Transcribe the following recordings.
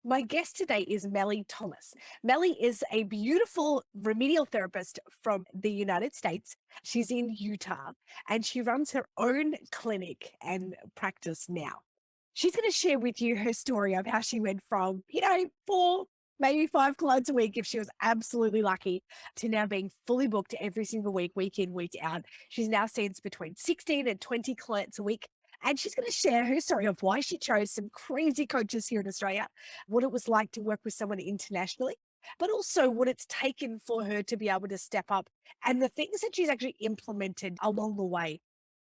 My guest today is Meli Thomas. Meli is a beautiful remedial therapist from the United States. She's in Utah and she runs her own clinic and practice now. She's going to share with you her story of how she went from, four, maybe five clients a week if she was absolutely lucky, to now being fully booked every single week, week in, week out. She's now seeing between 16 and 20 clients a week. And she's going to share her story of why she chose some crazy coaches here in Australia, what it was like to work with someone internationally, but also what it's taken for her to be able to step up and the things that she's actually implemented along the way.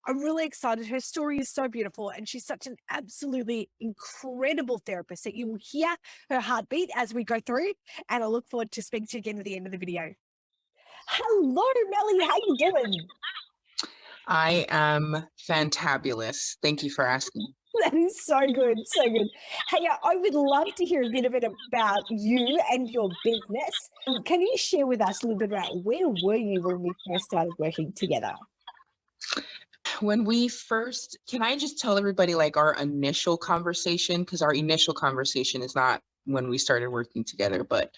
I'm really excited. Her story is so beautiful, and she's such an absolutely incredible therapist that you will hear her heartbeat as we go through. And I look forward to speaking to you again at the end of the video. Hello, Meli. How you doing? I am fantabulous. Thank you for asking. That is so good, so good. Hey, I would love to hear a little bit about you and your business. Can you share with us a little bit about where were you when we first started working together? When we first, can I just tell everybody like our initial conversation? Because our initial conversation is not when we started working together, but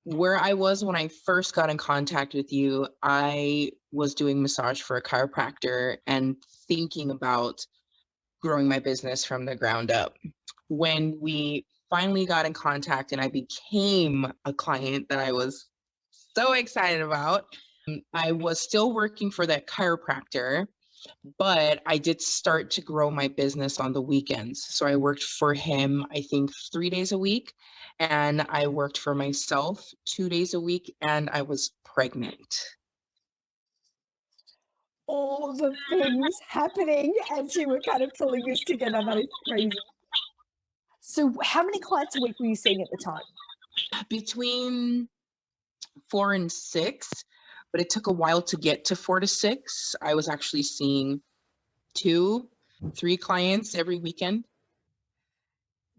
where I was when I first got in contact with you, I was doing massage for a chiropractor and thinking about growing my business from the ground up. When we finally got in contact and I became a client that I was so excited about, I was still working for that chiropractor, but I did start to grow my business on the weekends. So I worked for him, I think 3 days a week, and I worked for myself 2 days a week, and I was pregnant. All the things happening as you were kind of pulling this together. That is crazy. So, how many clients a week were you seeing at the time? Between 4 and 6, but it took a while to get to 4 to 6. I was actually seeing 2, 3 clients every weekend.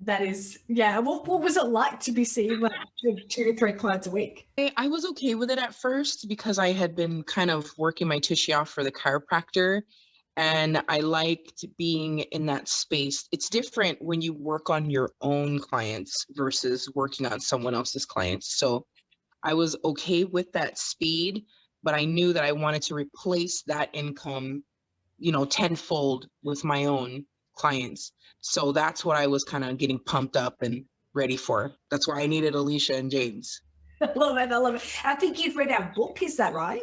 That is, yeah. What was it like to be seeing like 2 to 3 clients a week? I was okay with it at first because I had been kind of working my tushy off for the chiropractor and I liked being in that space. It's different when you work on your own clients versus working on someone else's clients. So I was okay with that speed, but I knew that I wanted to replace that income, tenfold with my own clients. So that's what I was kind of getting pumped up and ready for. That's why I needed Alicia and James. I love it. I love it. I think you've read our book. Is that right?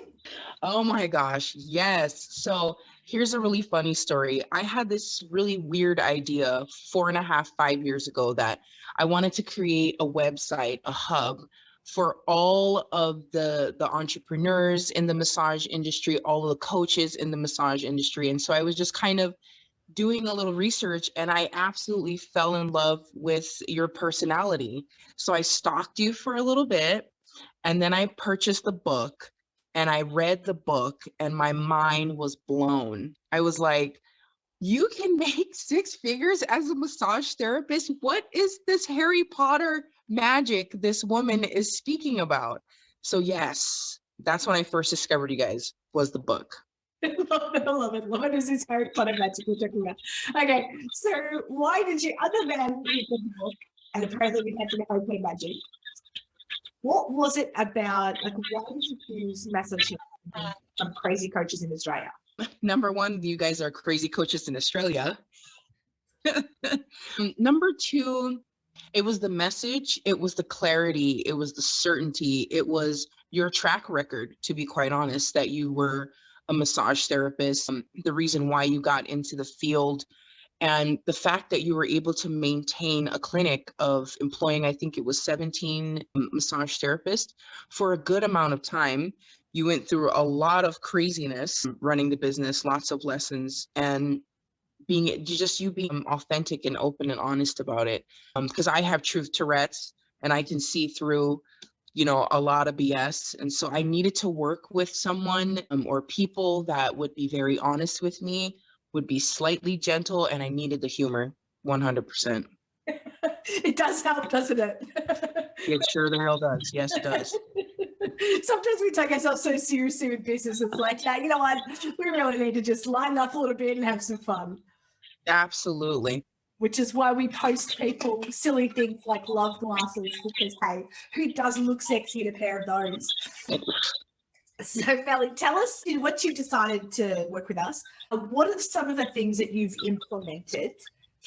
Oh my gosh, yes. So here's a really funny story. I had this really weird idea 4.5, 5 years ago that I wanted to create a website, a hub for all of the entrepreneurs in the massage industry, all of the coaches in the massage industry. And so I was just kind of doing a little research and I absolutely fell in love with your personality. So I stalked you for a little bit and then I purchased the book and I read the book and my mind was blown. I was like, you can make 6 figures as a massage therapist. What is this Harry Potter magic this woman is speaking about? So yes, that's when I first discovered you guys was the book. Love it. I love it. Love it. Is this Harry Potter magic we're talking about? Okay. So, why did you, other than read the book, and apparently we had to Harry Potter magic, what was it about? Like, why did you choose massage from crazy coaches in Australia? Number one, you guys are crazy coaches in Australia. Number two, it was the message, it was the clarity, it was the certainty, it was your track record, to be quite honest, that you were a massage therapist, the reason why you got into the field, and the fact that you were able to maintain a clinic of employing, I think it was 17 massage therapists for a good amount of time. You went through a lot of craziness running the business, lots of lessons, and you being authentic and open and honest about it. Because I have truth Tourette's and I can see through, a lot of BS. And so I needed to work with someone or people that would be very honest with me, would be slightly gentle, and I needed the humor 100%. It does help, doesn't it? It sure the hell does. Yes, it does. Sometimes we take ourselves so seriously with business. It's like, yeah, you know what? We really need to just lighten up a little bit and have some fun. Absolutely. which is why we post people silly things like love glasses, because hey, who doesn't look sexy in a pair of those? So, Meli, tell us what you decided to work with us. What are some of the things that you've implemented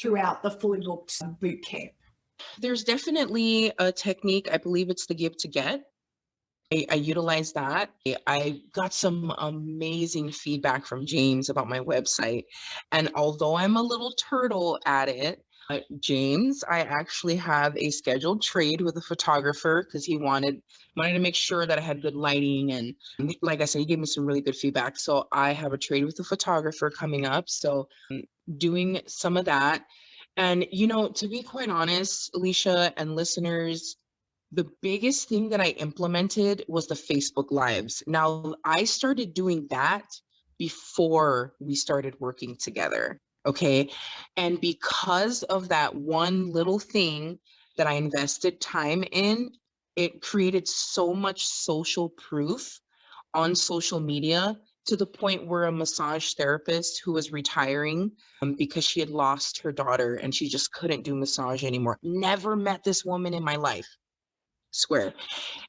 throughout the Fully Booked boot camp? There's definitely a technique. I believe it's the give to get. I utilize that. I got some amazing feedback from James about my website. And although I'm a little turtle at it, James, I actually have a scheduled trade with a photographer because he wanted to make sure that I had good lighting. And like I said, he gave me some really good feedback. So I have a trade with a photographer coming up. So doing some of that. And, to be quite honest, Alicia and listeners, the biggest thing that I implemented was the Facebook Lives. Now, I started doing that before we started working together. Okay. And because of that one little thing that I invested time in, it created so much social proof on social media to the point where a massage therapist who was retiring because she had lost her daughter and she just couldn't do massage anymore. Never met this woman in my life, swear.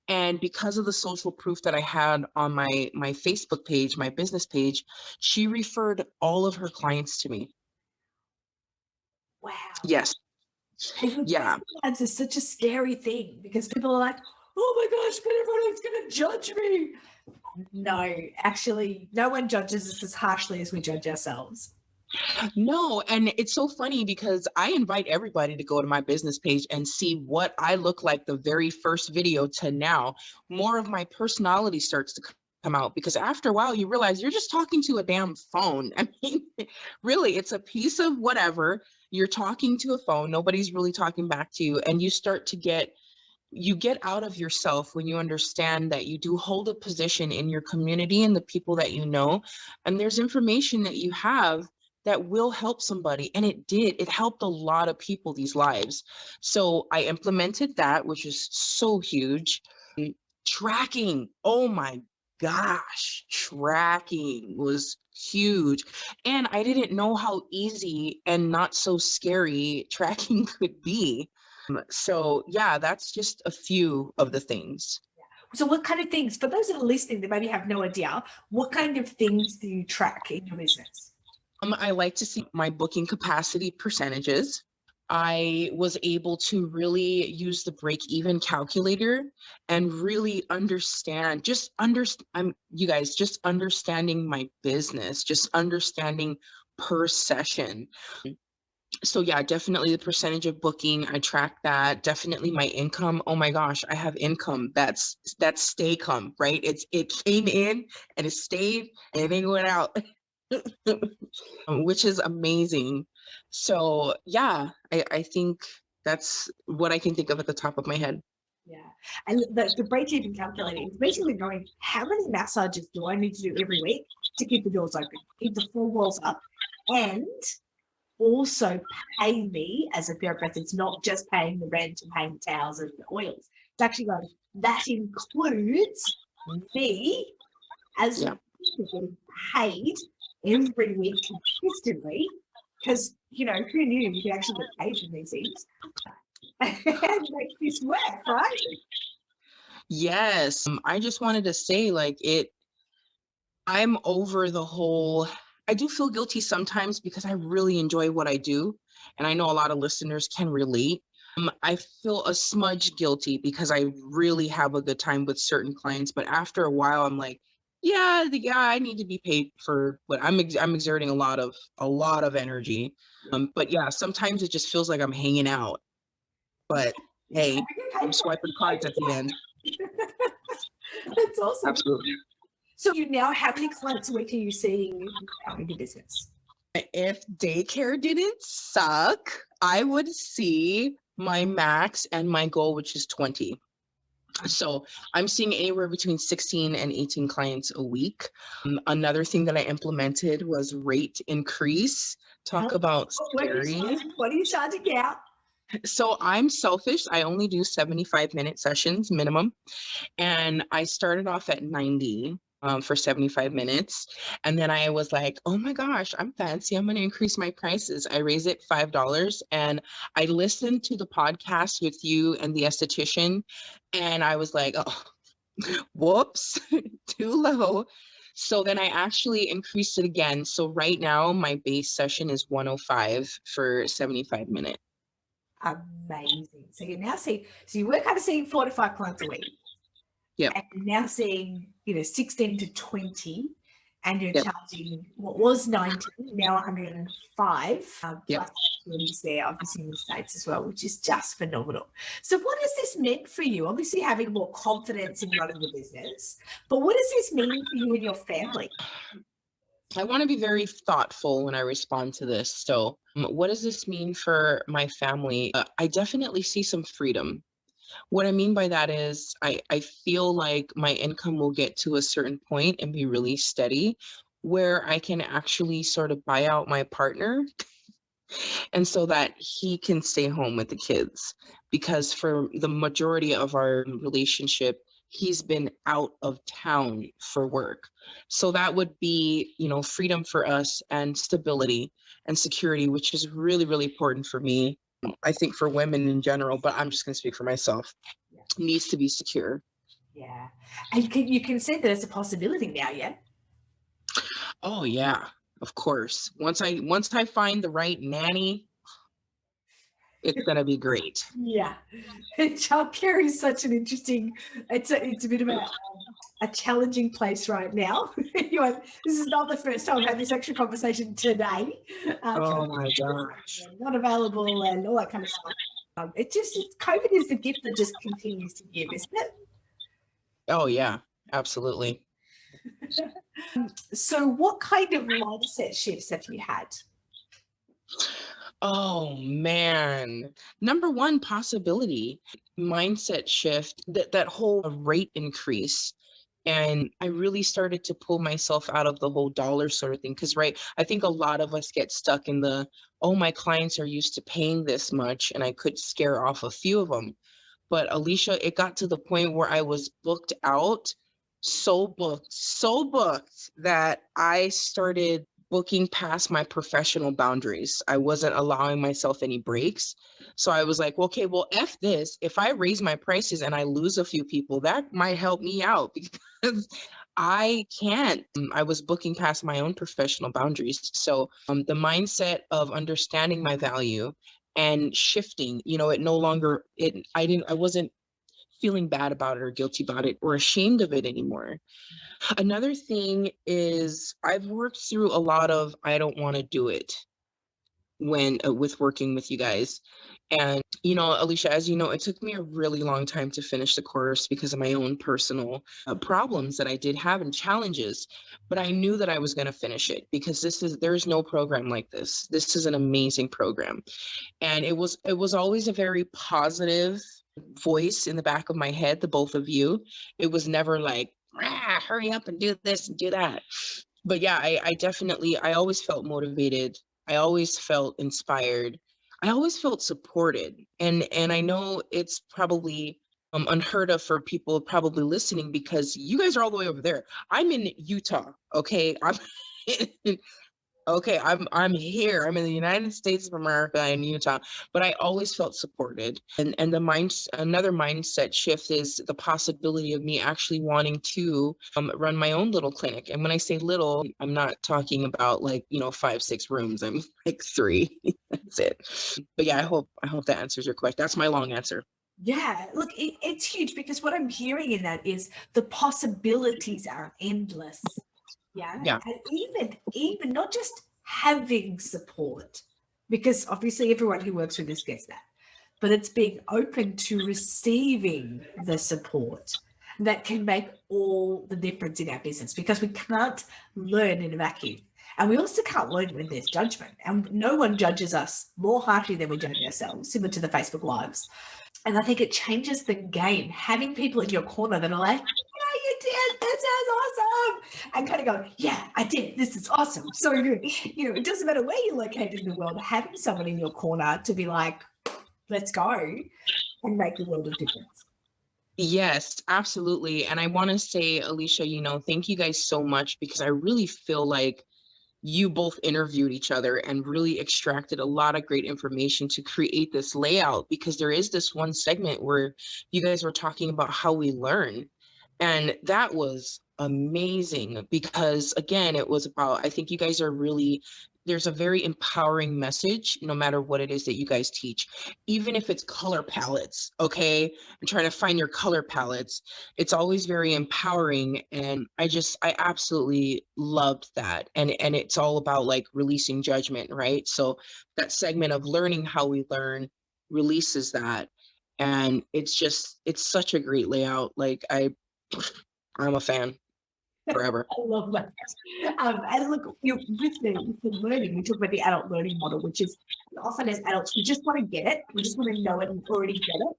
And because of the social proof that I had on my Facebook page, my business page, she referred all of her clients to me. Wow. Yes. Yeah. Ads is such a scary thing because people are like, oh my gosh, but everyone's going to judge me. No, actually, no one judges us as harshly as we judge ourselves. No, and it's so funny because I invite everybody to go to my business page and see what I look like the very first video to now. More of my personality starts to come out because after a while you realize you're just talking to a damn phone. I mean, really, it's a piece of whatever. You're talking to a phone, nobody's really talking back to you, and you get out of yourself when you understand that you do hold a position in your community and the people that you know, and there's information that you have that will help somebody. And it helped a lot of people, these lives. So I implemented that, which is so huge. Tracking, oh my gosh, tracking was huge. And I didn't know how easy and not so scary tracking could be. So yeah, that's just a few of the things. So what kind of things, for those that are listening that maybe have no idea, what kind of things do you track in your business? I like to see my booking capacity percentages. I was able to really use the break even calculator and really understand, you guys, just understanding my business, just understanding per session. So yeah, definitely the percentage of booking, I track that. Definitely my income. Oh my gosh, I have income. That's stay come, right? It came in and it stayed and it went out. Which is amazing. So yeah, I think that's what I can think of at the top of my head. Yeah. And the break-even calculator is basically going, how many massages do I need to do every week to keep the doors open, keep the four walls up, and also pay me as a therapist? It's not just paying the rent and paying the towels and the oils. It's actually going, that includes me as getting paid every week consistently, because who knew you could actually get paid for these things and make this work, right? Yes, I just wanted to say I'm over the whole, I do feel guilty sometimes because I really enjoy what I do. And I know a lot of listeners can relate. I feel a smudge guilty because I really have a good time with certain clients. But after a while, I'm like, yeah, I need to be paid for what I'm exerting a lot of energy. But yeah, sometimes it just feels like I'm hanging out. But hey, I'm swiping cards at the end. That's awesome. Absolutely. So how many clients a week are you seeing in your business? If daycare didn't suck, I would see my max and my goal, which is 20. So I'm seeing anywhere between 16 and 18 clients a week. Another thing that I implemented was rate increase. Talk about scary. What are you charging out? So I'm selfish. I only do 75-minute sessions minimum. And I started off at 90. for 75 minutes. And then I was like, oh my gosh, I'm fancy. I'm going to increase my prices. I raise it $5. And I listened to the podcast with you and the esthetician. And I was like, oh, whoops, too low. So then I actually increased it again. So right now my base session is 105 for 75 minutes. Amazing. So you're now seeing, so you were kind of seeing 4 to 5 clients a week, Yep. and you're now seeing, 16 to 20, and you're Yep. charging what was 90, now 105, Yep. plus facilities there, obviously in the States as well, which is just phenomenal. So what has this meant for you? Obviously having more confidence in running the business, but what does this mean for you and your family? I want to be very thoughtful when I respond to this. So, what does this mean for my family? I definitely see some freedom. What I mean by that is, I feel like my income will get to a certain point and be really steady where I can actually sort of buy out my partner and so that he can stay home with the kids. Because for the majority of our relationship, he's been out of town for work. So that would be, freedom for us and stability and security, which is really, really important for me. I think for women in general, but I'm just going to speak for myself, Yeah. needs to be secure. Yeah. And you can see that it's a possibility now, yeah? Oh yeah, of course. Once I find the right nanny, it's going to be great. Yeah. Childcare is such an interesting, it's a bit of a challenging place right now. This is not the first time I've had this actual conversation today. Oh my gosh. Not available and all that kind of stuff. COVID is the gift that just continues to give, isn't it? Oh yeah, absolutely. So what kind of mindset shifts have you had? Oh man. Number one possibility, mindset shift, that whole rate increase. And I really started to pull myself out of the whole dollar sort of thing. Cause right, I think a lot of us get stuck in the, oh, my clients are used to paying this much and I could scare off a few of them. But Alicia, it got to the point where I was booked out, so booked that I started booking past my professional boundaries. I wasn't allowing myself any breaks. So I was like, okay, well, F this. If I raise my prices and I lose a few people, that might help me out because I can't. I was booking past my own professional boundaries. So the mindset of understanding my value and shifting, it no longer, I wasn't feeling bad about it or guilty about it or ashamed of it anymore. Another thing is I've worked through a lot of I don't want to do it when with working with you guys. And Alicia, as you know, it took me a really long time to finish the course because of my own personal problems that I did have and challenges, but I knew that I was going to finish it because there's no program like this is an amazing program. And it was always a very positive voice in the back of my head, the both of you. It was never like, hurry up and do this and do that. But yeah, I definitely, I always felt motivated. I always felt inspired. I always felt supported. And I know it's probably unheard of for people probably listening because you guys are all the way over there. I'm in Utah, okay? I'm Okay, I'm here. I'm in the United States of America in Utah, but I always felt supported. And another mindset shift is the possibility of me actually wanting to run my own little clinic. And when I say little, I'm not talking about like 5, 6 rooms. I'm like 3. That's it. But yeah, I hope that answers your question. That's my long answer. Yeah, look, it's huge because what I'm hearing in that is the possibilities are endless. Yeah. Yeah. And even not just having support, because obviously everyone who works with us gets that, but it's being open to receiving the support that can make all the difference in our business because we can't learn in a vacuum. And we also can't learn when there's judgment. And no one judges us more harshly than we judge ourselves, similar to the Facebook Lives. And I think it changes the game, having people in your corner that are like, yeah, you did, this is awesome. And kind of go, yeah, I did, this is awesome. So, it doesn't matter where you're located in the world, having someone in your corner to be like, let's go and make the world of difference. Yes, absolutely. And I want to say, Alicia, thank you guys so much because I really feel like you both interviewed each other and really extracted a lot of great information to create this layout, because there is this one segment where you guys were talking about how we learn. And that was amazing because, again, it was about, I think you guys are really, there's a very empowering message no matter what it is that you guys teach, even if it's color palettes. Okay. And trying to find your color palettes, it's always very empowering. And I absolutely loved that. And it's all about like releasing judgment, right? So that segment of learning how we learn releases that. And it's such a great layout. Like I'm a fan forever. I love that. And look, with the learning, we talk about the adult learning model, which is often as adults, we just want to get it. We just want to know it and already get it.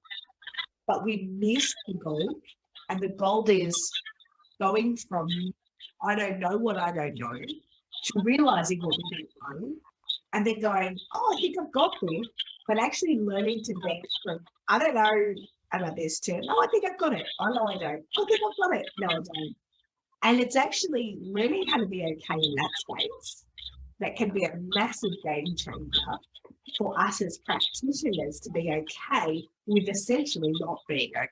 But we miss the goal. And the goal is going from, I don't know what I don't know, to realizing what we don't know. And then going, oh, I think I've got this. But actually learning to think from, I don't know about this, to, oh, I think I've got it. Oh, no, I don't. I think I've got it. No, I don't. And it's actually learning how to be okay in that space that can be a massive game changer for us as practitioners to be okay with essentially not being okay.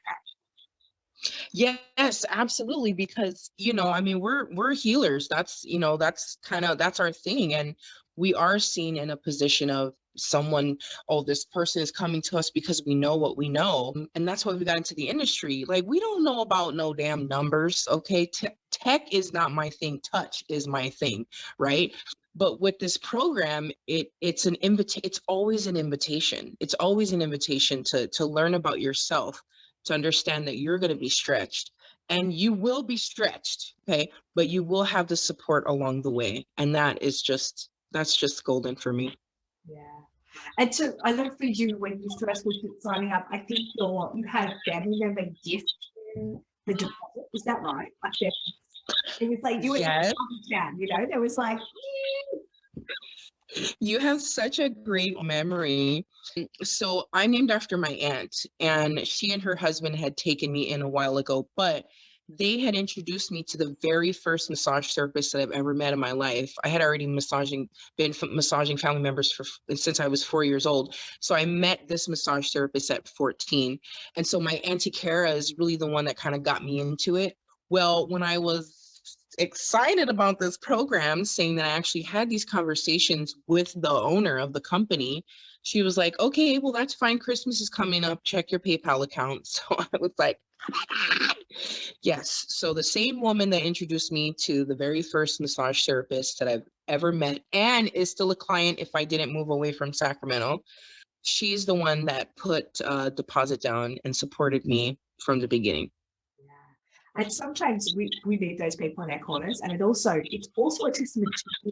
Yes, absolutely. Because, I mean, we're healers. That's our thing. And we are seen in a position of someone, oh, this person is coming to us because we know what we know. And that's why we got into the industry. Like, we don't know about no damn numbers. Okay. Tech is not my thing. Touch is my thing. Right. But with this program, it's always an invitation. It's always an invitation to learn about yourself, to understand that you're going to be stretched, and you will be stretched. Okay. But you will have the support along the way. And that's just golden for me. Yeah. And so I know for you, when you first looked at signing up, I think you had a family member gift you the deposit. Is that right? Like that, it was like you were in Yes. town, there was like, You have such a great memory. So I'm named after my aunt, and she and her husband had taken me in a while ago, but they had introduced me to the very first massage therapist that I've ever met in my life. I had already massaging family members since I was 4 years old. So I met this massage therapist at 14. And so my Auntie Kara is really the one that kind of got me into it. Well, when I was excited about this program, saying that I actually had these conversations with the owner of the company, she was like, okay, well, that's fine. Christmas is coming up. Check your PayPal account. So I was like, yes. So the same woman that introduced me to the very first massage therapist that I've ever met, and is still a client if I didn't move away from Sacramento, she's the one that put a deposit down and supported me from the beginning. yeah. And sometimes we need those people in our corners, and it's also a testament to you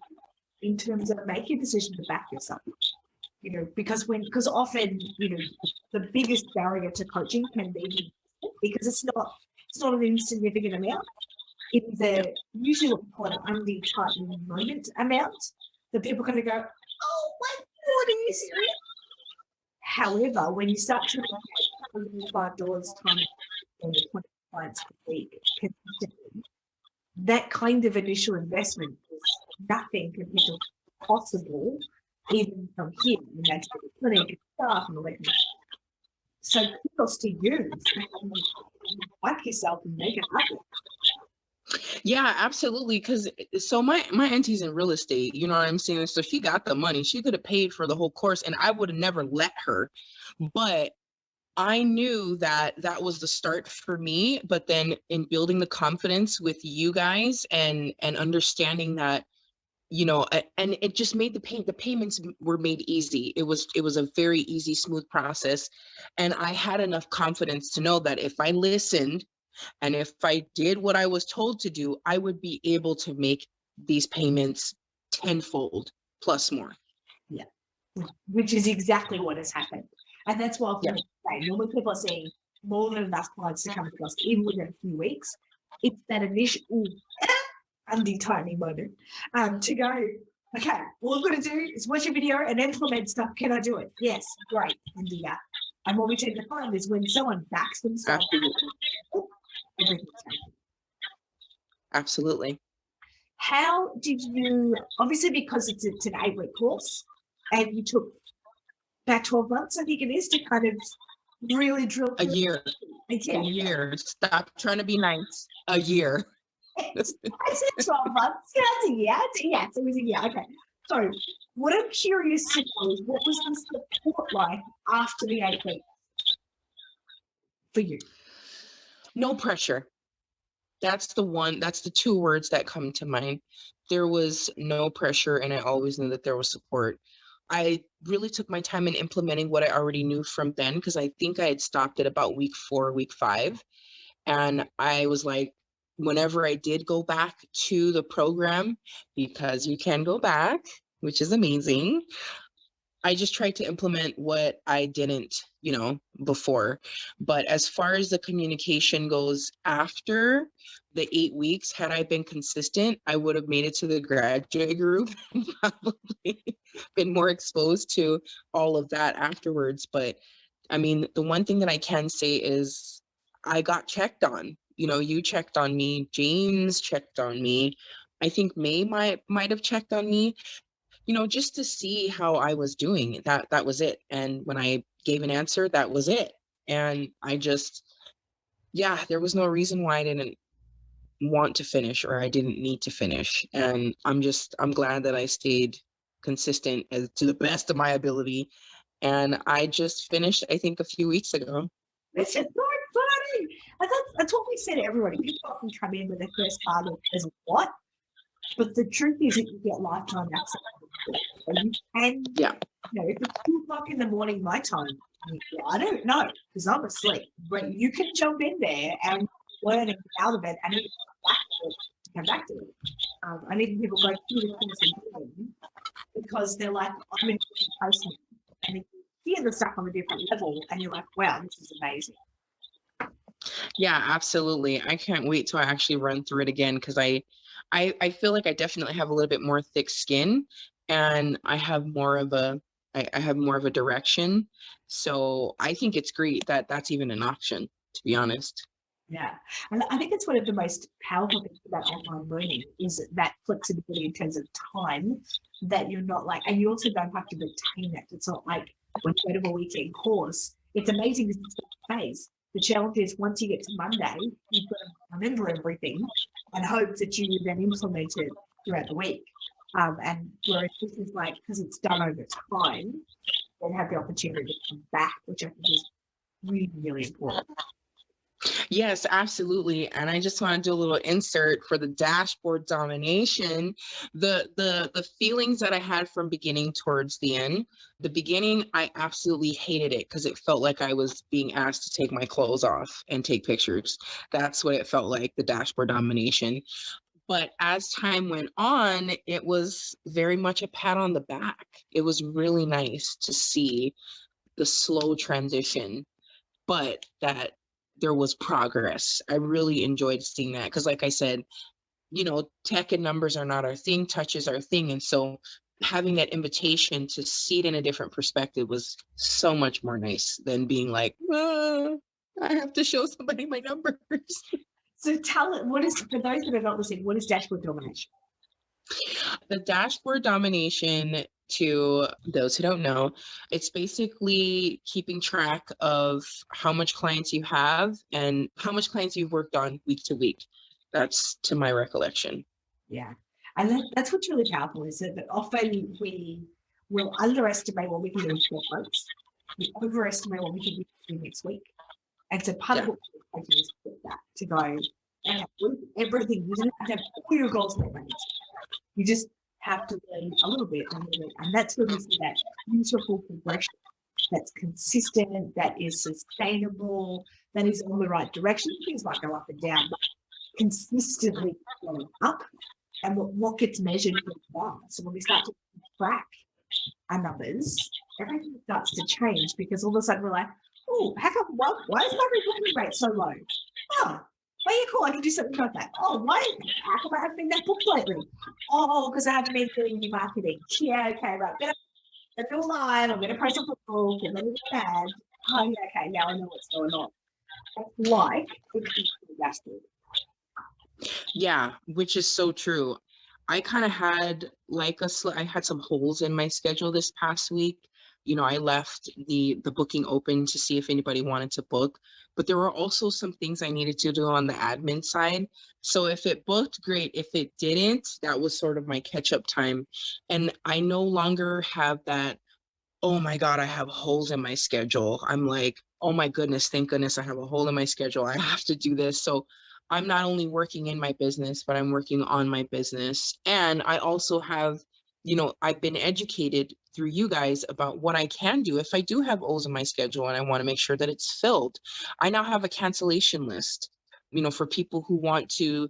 in terms of making a decision to back yourself. Because often, the biggest barrier to coaching can be because it's not an insignificant amount. It is usually what we call an undue moment amount that people kind of go, oh my God, are you serious? However, when you start to $5 times 20 clients per week consistently, that kind of initial investment is nothing compared to what's possible even from here. And that's the clinic and staff and all that. So kudos to you for like yourself and make it happen. Yeah, absolutely. Because so my auntie's in real estate, you know what I'm saying? So she got the money. She could have paid for the whole course, and I would have never let her. But I knew that that was the start for me. But then in building the confidence with you guys, and understanding that, and it just made the payments were made easy. It was a very easy, smooth process. And I had enough confidence to know that if I listened and if I did what I was told to do, I would be able to make these payments tenfold plus more. Yeah, which is exactly what has happened. And that's why Yeah. normally people are seeing more than enough clients to come across even within a few weeks. It's that initial undie moment to go, okay, all I've got to do is watch a video and implement stuff. Can I do it? Yes, great, and do that. And what we tend to find is when someone backs themselves, Absolutely. everything's taken. Absolutely. How did you, obviously because it's an 8-week course and you took about 12 months, I think it is, to kind of really drill A through. year. A A year. Stop trying to be nice. A year. I said 12 months. Yeah, it's a year. Yeah, so it was a year. Okay. So what I'm curious to know is, what was the support like after the 8 weeks for you? No pressure. That's the two words that come to mind. There was no pressure, and I always knew that there was support. I really took my time in implementing what I already knew from then, because I think I had stopped at about week 4, week 5. And I was like, whenever I did go back to the program, because you can go back, which is amazing, I just tried to implement what I didn't, before. But as far as the communication goes after the 8 weeks, had I been consistent, I would have made it to the graduate group and probably been more exposed to all of that afterwards. But I mean, the one thing that I can say is I got checked on. You checked on me, James checked on me. I think May might have checked on me, just to see how I was doing. That was it. And when I gave an answer, that was it. And yeah, there was no reason why I didn't want to finish or I didn't need to finish. And I'm glad that I stayed consistent as to the best of my ability. And I just finished, I think, a few weeks ago. It's just so funny. That's what we say to everybody. People often come in with their first part of as what, but the truth is that you get lifetime access. And Yeah. if it's 2 o'clock in the morning my time, I don't know because I'm asleep. But you can jump in there and learn and get out of it, and even come back to it. And even people go through the course again because they're like, I'm in a different place now. And you hear the stuff on a different level, and you're like, wow, this is amazing. Yeah, absolutely. I can't wait till I actually run through it again, because I feel like I definitely have a little bit more thick skin, and I have more of a direction. So I think it's great that that's even an option, to be honest. Yeah. And I think it's one of the most powerful things about online learning is that flexibility in terms of time, that you're not like, and you also don't have to retain it. It's not like when you go to a weekend course, it's amazing because it's a phase. The challenge is once you get to Monday, you've got to remember everything and hope that you then implement it throughout the week. And whereas this is like, because it's done over time, then have the opportunity to come back, which I think is really, really important. Yes, absolutely. And I just want to do a little insert for the dashboard domination. The feelings that I had from beginning towards the end. The beginning, I absolutely hated it because it felt like I was being asked to take my clothes off and take pictures. That's what it felt like, the dashboard domination. But as time went on, it was very much a pat on the back. It was really nice to see the slow transition, but that there was progress. I really enjoyed seeing that because, like I said, tech and numbers are not our thing, touch is our thing. And so having that invitation to see it in a different perspective was so much more nice than being like, I have to show somebody my numbers. So tell it, what is, for those that are not listening, what is dashboard domination? The dashboard domination, to those who don't know, it's basically keeping track of how much clients you have and how much clients you've worked on week to week. That's to my recollection. Yeah. And that's what's really powerful is that often we will underestimate what we can do in 12 months. We overestimate what we can do next week. And so part of what we're taking is that to go and have everything. You don't have to have all your goals met. You just have to learn a little bit. And that's when we see that beautiful progression that's consistent, that is sustainable, that is on the right direction. Things might go up and down, but consistently going up. And what gets measured gets down. So when we start to track our numbers, everything starts to change because all of a sudden we're like, oh, how come, why is my recruitment rate so low? Oh, well, yeah, cool, I can do something about that. Oh, how come I haven't been that booked lately? Oh, because I haven't been doing any marketing. Yeah, okay, right. I'm going to live, I'm going to post on Facebook, and then we're going to add. Oh, yeah, okay, now I know what's going on. Like, dashboard. Yeah, which is so true. I kind of had like I had some holes in my schedule this past week. I left the booking open to see if anybody wanted to book, but there were also some things I needed to do on the admin side. So if it booked, great. If it didn't, that was sort of my catch up time. And I no longer have that, oh my God, I have holes in my schedule. I'm like, oh my goodness, thank goodness I have a hole in my schedule. I have to do this. So I'm not only working in my business, but I'm working on my business. And I also have, I've been educated through you guys about what I can do if I do have holes in my schedule and I want to make sure that it's filled. I now have a cancellation list, for people who want to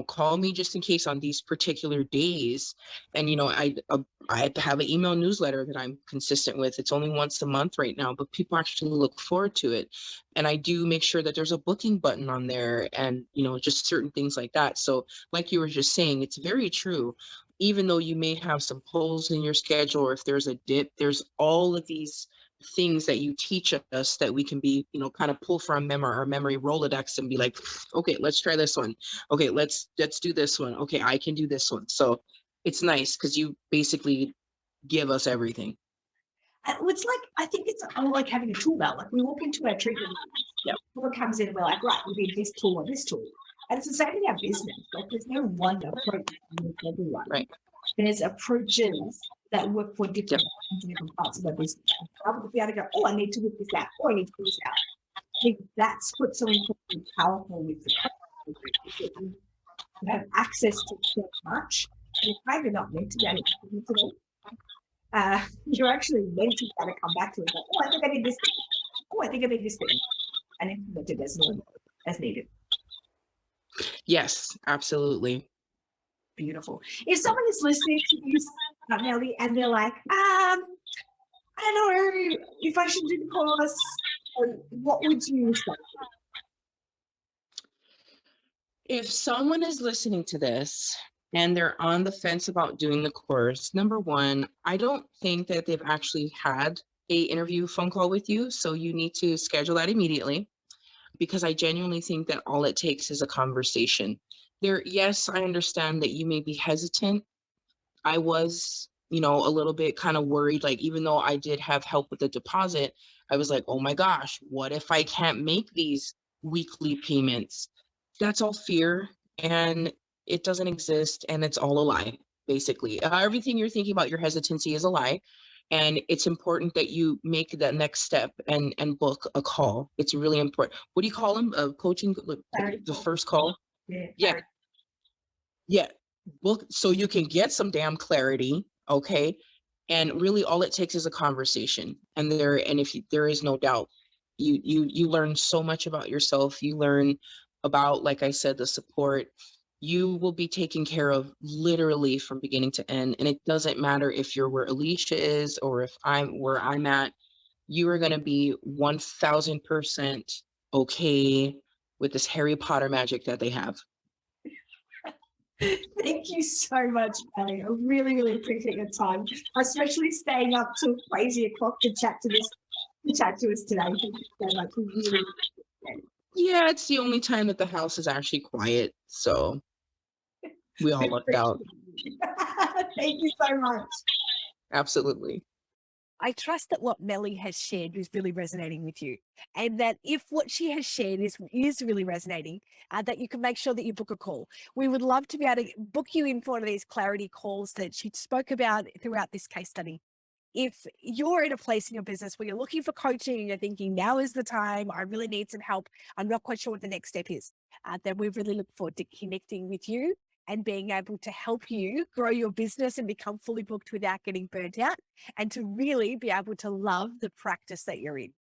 call me just in case on these particular days. And I have an email newsletter that I'm consistent with. It's only once a month right now, but people actually look forward to it. And I do make sure that there's a booking button on there and, just certain things like that. So like you were just saying, it's very true. Even though you may have some holes in your schedule, or if there's a dip, there's all of these things that you teach us that we can be, kind of pull from our memory Rolodex and be like, okay, let's try this one. Okay, let's do this one. Okay, I can do this one. So it's nice because you basically give us everything. It's like, I think it's like having a tool belt. Like we walk into our treatment, someone comes in and we're like, right, we need this tool or this tool. And it's the same in our business. Like there's no one approach for everyone. Right. There's approaches that work for different parts of our business. I would be able to go, oh, I need to whip this out, or I need to pull this out. I think that's what's so important, powerful with the program. You have access to so much. And you're maybe not meant to be able to do it. You're actually meant to be able to come back to it. Like, oh, I think I need this thing. Oh, I think I need this thing. And implement it as needed. Yes, absolutely. Beautiful. If someone is listening to this, Meli, and they're like, I don't know if I should do the course, what would you say? If someone is listening to this and they're on the fence about doing the course, number one, I don't think that they've actually had a interview phone call with you. So you need to schedule that immediately, because I genuinely think that all it takes is a conversation. Yes, I understand that you may be hesitant. I was, a little bit kind of worried, like even though I did have help with the deposit, I was like, oh my gosh, what if I can't make these weekly payments? That's all fear, and it doesn't exist, and it's all a lie, basically. Everything you're thinking about, your hesitancy, is a lie. And it's important that you make that next step and book a call. It's really important. What do you call them? Coaching, the first call? Yeah. Yeah. Book so you can get some damn clarity. Okay. And really all it takes is a conversation. And if there is no doubt, you learn so much about yourself. You learn about, like I said, the support. You will be taken care of literally from beginning to end. And it doesn't matter if you're where Alicia is or if I'm where I'm at. You are going to be 1000% okay with this Harry Potter magic that they have. Thank you so much, Meli. I really, really appreciate your time, especially staying up till crazy o'clock to chat to us today. Thank you so much. We really appreciate it. Yeah, it's the only time that the house is actually quiet. So we all lucked out. Thank you so much. Absolutely. I trust that what Meli has shared is really resonating with you, and that if what she has shared is really resonating, that you can make sure that you book a call. We would love to be able to book you in for one of these clarity calls that she spoke about throughout this case study. If you're in a place in your business where you're looking for coaching and you're thinking, now is the time, I really need some help, I'm not quite sure what the next step is, then we really look forward to connecting with you and being able to help you grow your business and become fully booked without getting burnt out, and to really be able to love the practice that you're in.